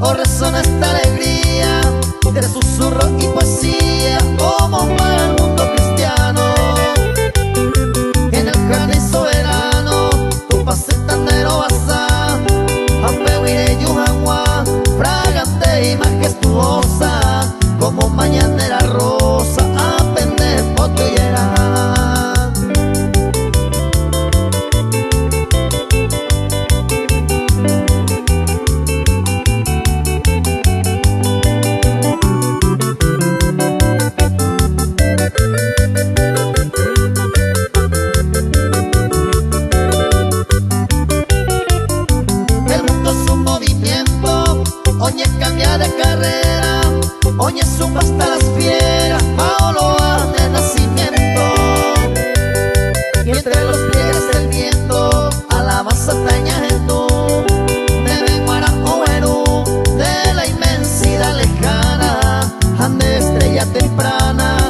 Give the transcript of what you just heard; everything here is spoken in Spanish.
o resona esta alegría de susurro y poesía como para el mundo cristiano. En el jardín soberano tu pasentandero basa, Ampehuire Yujanwa, fragante y majestuosa como mañanera rosa, apende potillera. Oñe cambia de carrera, oñe zumba hasta las fieras, Paolo de nacimiento. Y entre los pliegues del viento, alabanza tañajendo, de Benguara o Perú, de la inmensidad lejana, ande estrella temprana.